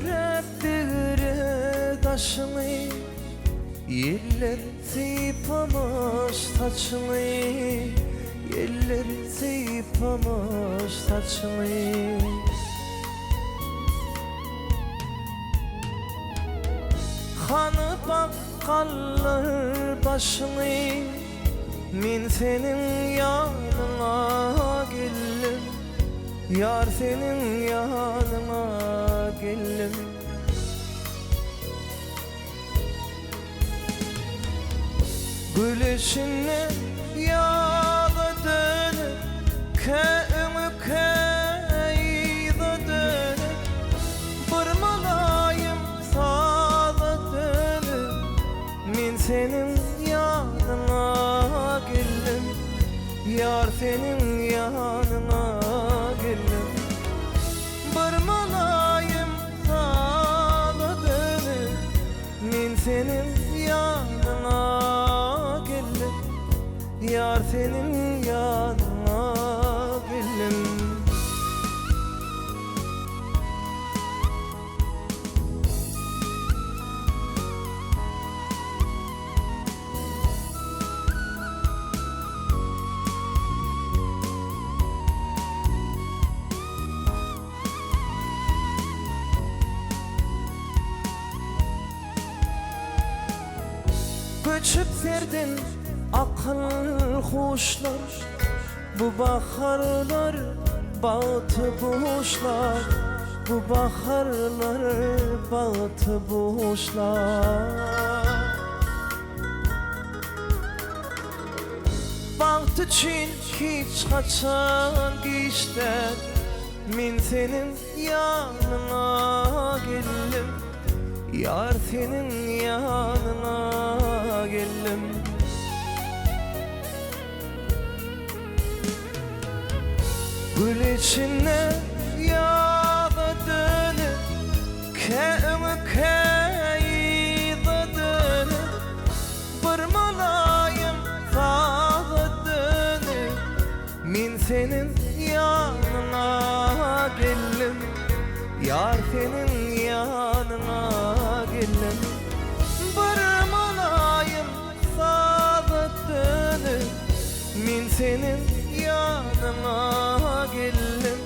Yürekleri taşını, yeller yıpamış saçını, yeller yıpamış saçını. Kanı bakkallar başını, min senin yanına geldim, yar senin yanına geldim. Gülüşüne yağı dönüp, köyümü köyde dönüp, vurmalayım sağa dönüp, min senin yanına geldim, yar senin yanına geldim. Vurmalayım sağa dönüp, min senin yanına, yar senin yanına geldim. Göçüp serdin akıl kuşlar, bu baharlar batı boşlar, bu baharlar batı boşlar. Baht için hiç kaçan geçler, min senin yanına geldim, yar senin yanına geldim. Gül içine yağı dönüp, köyümü köyde dönüp, vurmalayım sağa dönüp, min senin yanına geldim, yar senin yanına geldim. Vurmalayım sağa dönüp, min senin yanına geldim,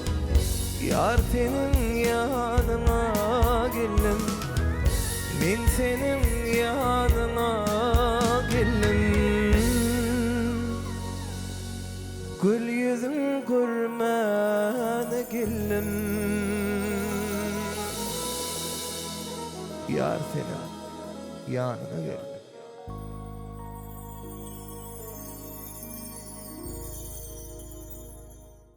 yar senin yanına geldim, min senin yanına geldim. Gül yüzün görmene geldim, yar senin yanına geldim.